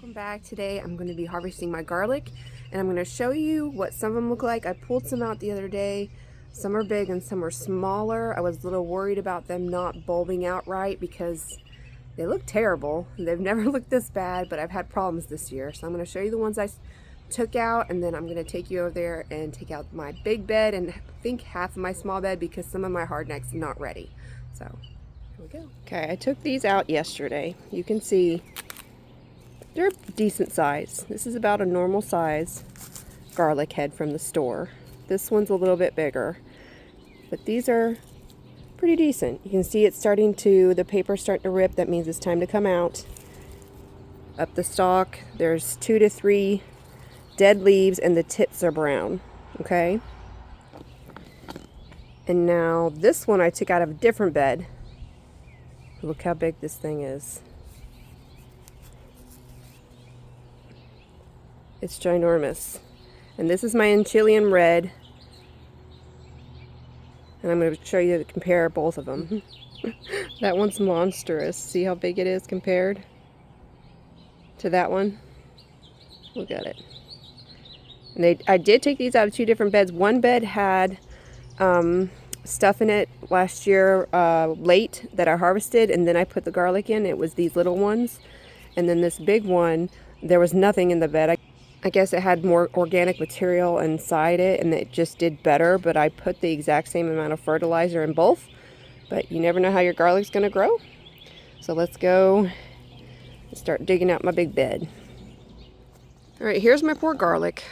Welcome back. Today I'm going to be harvesting my garlic and I'm going to show you what some of them look like. I pulled some out the other day. Some are big and some are smaller. I was a little worried about them not bulbing out right because they look terrible. They've never looked this bad, but I've had problems this year. So I'm going to show you the ones I took out, and then I'm going to take you over there and take out my big bed and I think half of my small bed because some of my hardneck's not ready. So here we go. Okay, I took these out yesterday. You can see they're decent size. This is about a normal size garlic head from the store. This one's a little bit bigger, but these are pretty decent. You can see it's starting to, the paper's starting to rip. That means it's time to come out. Up the stalk, there's 2 to 3 dead leaves and the tips are brown, okay? And now this one I took out of a different bed. Look how big this thing is. It's ginormous. And this is my Inchelium red. And I'm going to show you to compare both of them. That one's monstrous. See how big it is compared to that one? Look at it. And I did take these out of 2 different beds. One bed had stuff in it last year late that I harvested, and then I put the garlic in. It was these little ones. And then this big one, there was nothing in the bed. I guess it had more organic material inside it and it just did better, but I put the exact same amount of fertilizer in both. But you never know how your garlic's going to grow. So let's go and start digging out my big bed. Alright, here's my poor garlic.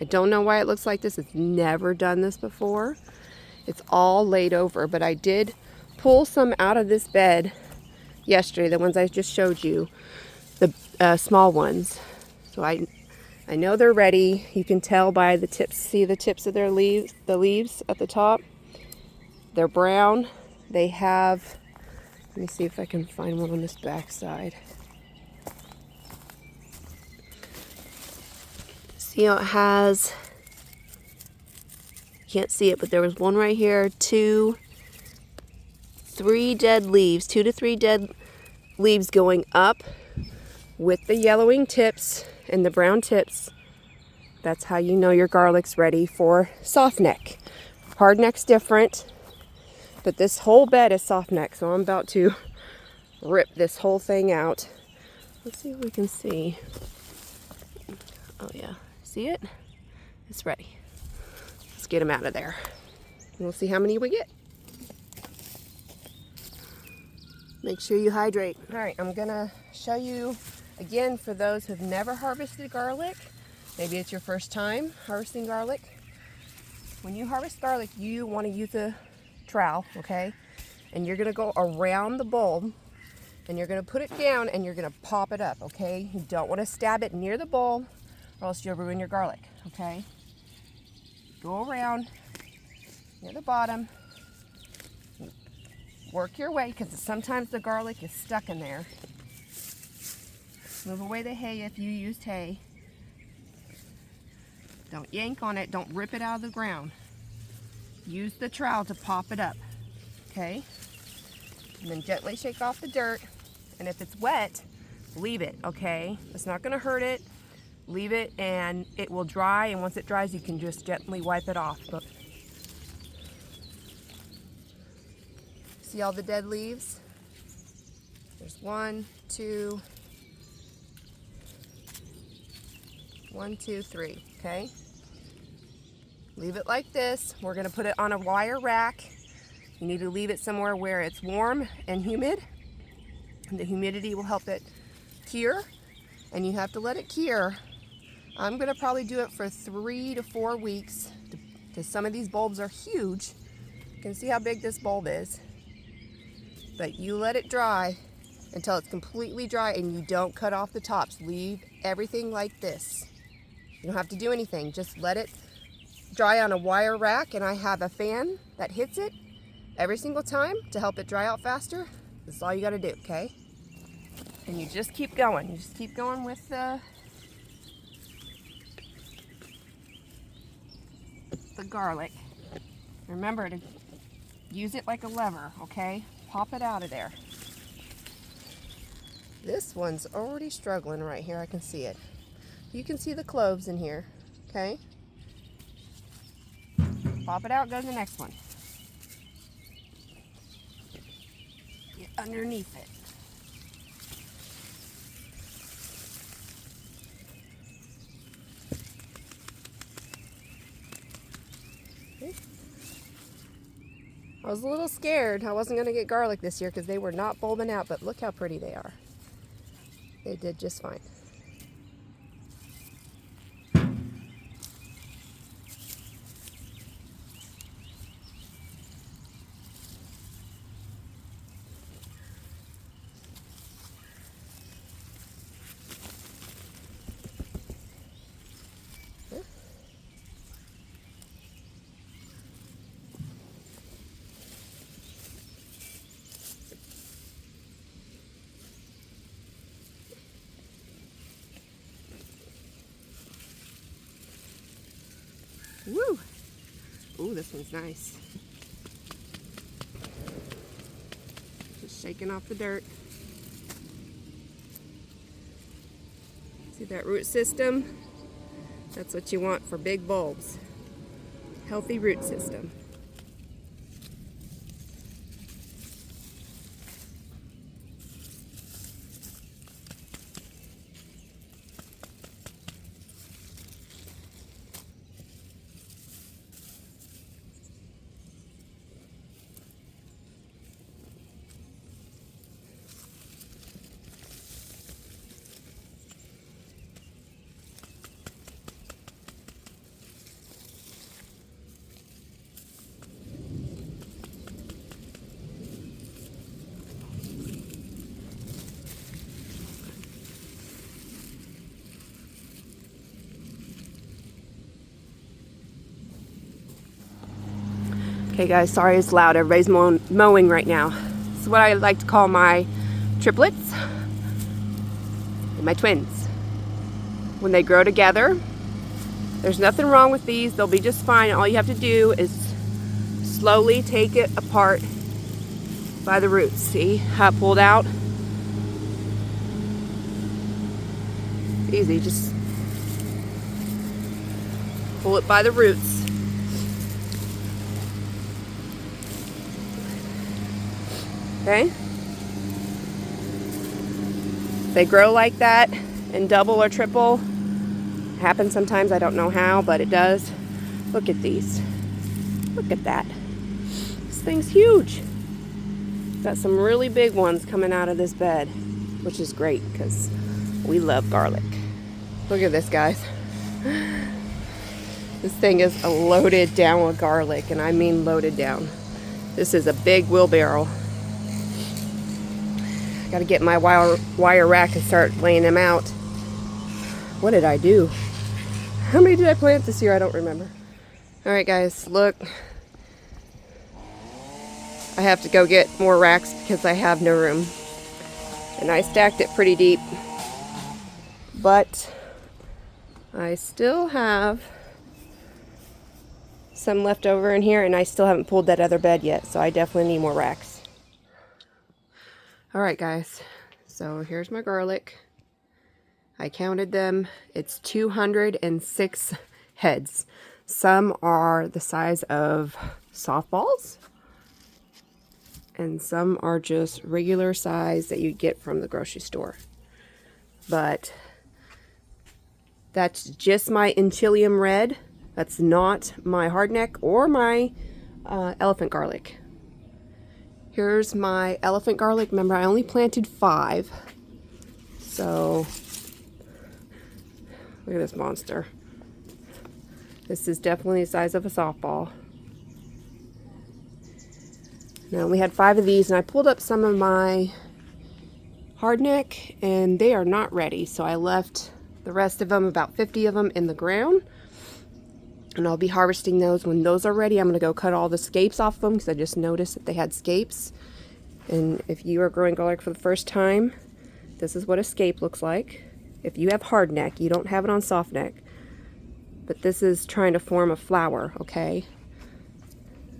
I don't know why it looks like this. It's never done this before. It's all laid over, but I did pull some out of this bed yesterday, the ones I just showed you, the small ones. So I know they're ready. You can tell by the tips. See the tips of their leaves, the leaves at the top? They're brown. They have, let me see if I can find one on this back side. See how it has, can't see it, but there was one right here, 2, 3 dead leaves, 2 to 3 dead leaves going up with the yellowing tips and the brown tips. That's how you know your garlic's ready for softneck. Hardneck's different, but this whole bed is softneck, so I'm about to rip this whole thing out. Let's see if we can see. Oh yeah, see it? It's ready. Let's get them out of there. And we'll see how many we get. Make sure you hydrate. All right, I'm gonna show you again for those who've never harvested garlic. Maybe it's your first time harvesting garlic. When you harvest garlic, you want to use a trowel, okay? And you're gonna go around the bulb and you're gonna put it down and you're gonna pop it up, okay? You don't want to stab it near the bulb or else you'll ruin your garlic, okay? Go around near the bottom. Work your way, because sometimes the garlic is stuck in there. Move away the hay if you used hay. Don't yank on it. Don't rip it out of the ground. Use the trowel to pop it up, okay? And then gently shake off the dirt. And if it's wet, leave it, okay? It's not going to hurt it. Leave it and it will dry, and once it dries, you can just gently wipe it off. But see all the dead leaves? There's 1, 2, 1, 2, 3, okay? Leave it like this. We're gonna put it on a wire rack. You need to leave it somewhere where it's warm and humid, and the humidity will help it cure, and you have to let it cure. I'm gonna probably do it for 3 to 4 weeks, because some of these bulbs are huge. You can see how big this bulb is. But you let it dry until it's completely dry, and you don't cut off the tops. Leave everything like this. You don't have to do anything. Just let it dry on a wire rack, and I have a fan that hits it every single time to help it dry out faster. That's all you got to do, okay? And you just keep going. You just keep going with the garlic. Remember to use it like a lever, okay? Pop it out of there. This one's already struggling right here. I can see it. You can see the cloves in here. Okay. Pop it out, go to the next one. Get underneath it. Okay. I was a little scared. I wasn't going to get garlic this year because they were not bulbing out, but look how pretty they are. They did just fine. Woo! Ooh, this one's nice. Just shaking off the dirt. See that root system? That's what you want for big bulbs. Healthy root system. Okay guys, sorry it's loud. Everybody's mowing right now. This is what I like to call my triplets and my twins. When they grow together, there's nothing wrong with these. They'll be just fine. All you have to do is slowly take it apart by the roots. See how it pulled out? Easy, just pull it by the roots. Okay? They grow like that and double or triple. Happens sometimes, I don't know how, but it does. Look at these. Look at that. This thing's huge. Got some really big ones coming out of this bed, which is great because we love garlic. Look at this, guys. This thing is loaded down with garlic, and I mean loaded down. This is a big wheelbarrow. Got to get my wire rack and start laying them out. What did I do? How many did I plant this year? I don't remember. Alright guys, look. I have to go get more racks because I have no room. And I stacked it pretty deep. But I still have some left over in here, and I still haven't pulled that other bed yet, so I definitely need more racks. Alright guys, so here's my garlic. I counted them. It's 206 heads. Some are the size of softballs, and some are just regular size that you get from the grocery store. But that's just my Inchelium red. That's not my hardneck or my elephant garlic. Here's my elephant garlic. Remember, I only planted 5. So, look at this monster. This is definitely the size of a softball. Now, we had 5 of these, and I pulled up some of my hardneck, and they are not ready. So I left the rest of them, about 50 of them, in the ground. And I'll be harvesting those. When those are ready, I'm going to go cut all the scapes off of them because I just noticed that they had scapes. And if you are growing garlic for the first time, this is what a scape looks like. If you have hardneck, you don't have it on softneck. But this is trying to form a flower, okay?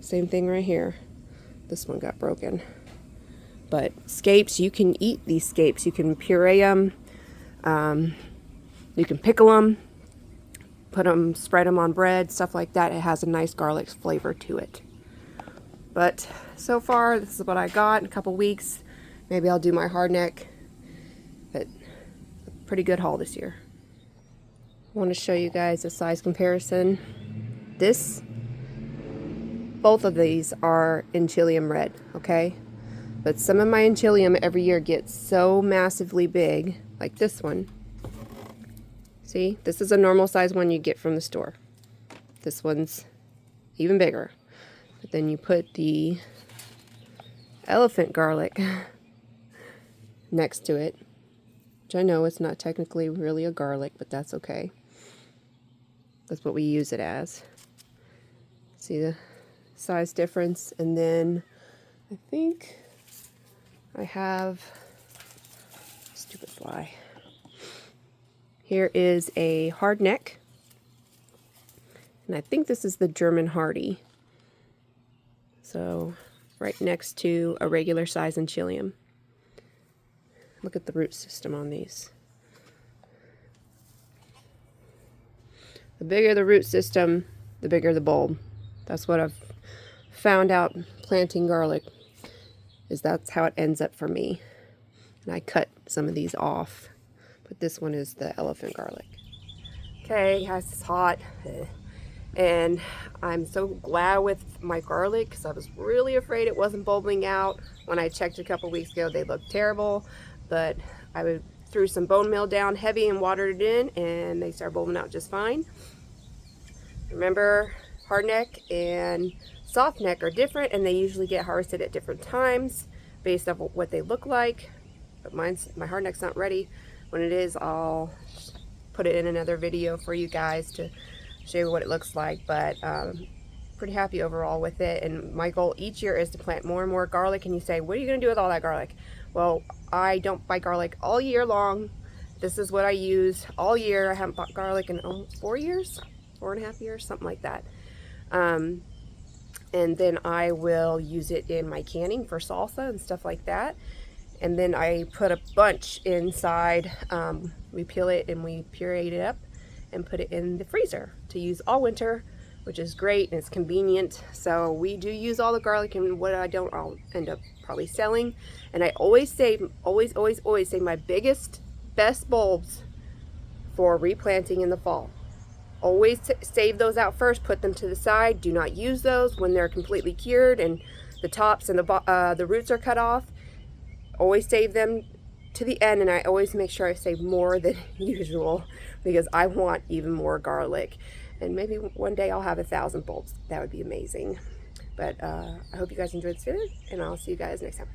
Same thing right here. This one got broken. But scapes, you can eat these scapes. You can puree them. You can pickle them, spread them on bread, stuff like that. It has a nice garlic flavor to it. But so far, this is what I got. In a couple weeks, maybe I'll do my hardneck. But pretty good haul this year. I want to show you guys a size comparison. Both of these are Inchelium red, okay? But some of my Inchelium every year gets so massively big, like this one. See, this is a normal size one you get from the store. This one's even bigger. But then you put the elephant garlic next to it, which I know it's not technically really a garlic, but that's okay. That's what we use it as. See the size difference? And then I think I have, stupid fly. Here is a hardneck. And I think this is the German hardy. So right next to a regular size Inchelium. Look at the root system on these. The bigger the root system, the bigger the bulb. That's what I've found out planting garlic, is that's how it ends up for me. And I cut some of these off, but this one is the elephant garlic. Okay, guys, it's hot. And I'm so glad with my garlic because I was really afraid it wasn't bulbing out. When I checked a couple weeks ago, they looked terrible, but I threw some bone meal down heavy and watered it in, and they started bulbing out just fine. Remember, hardneck and softneck are different, and they usually get harvested at different times based on what they look like. But my hardneck's not ready. When it is, I'll put it in another video for you guys to show you what it looks like. But pretty happy overall with it. And my goal each year is to plant more and more garlic. And you say, what are you going to do with all that garlic? Well, I don't buy garlic all year long. This is what I use all year. I haven't bought garlic in 4 years, 4.5 years, something like that. And then I will use it in my canning for salsa and stuff like that. And then I put a bunch inside. We peel it and we puree it up and put it in the freezer to use all winter, which is great and it's convenient. So we do use all the garlic, and what I don't, I'll end up probably selling. And I always save, always save my best bulbs for replanting in the fall. Always save those out first, put them to the side. Do not use those when they're completely cured and the tops and the roots are cut off. Always save them to the end, and I always make sure I save more than usual because I want even more garlic. And maybe one day I'll have 1,000 bulbs. That would be amazing. But I hope you guys enjoyed this video, and I'll see you guys next time.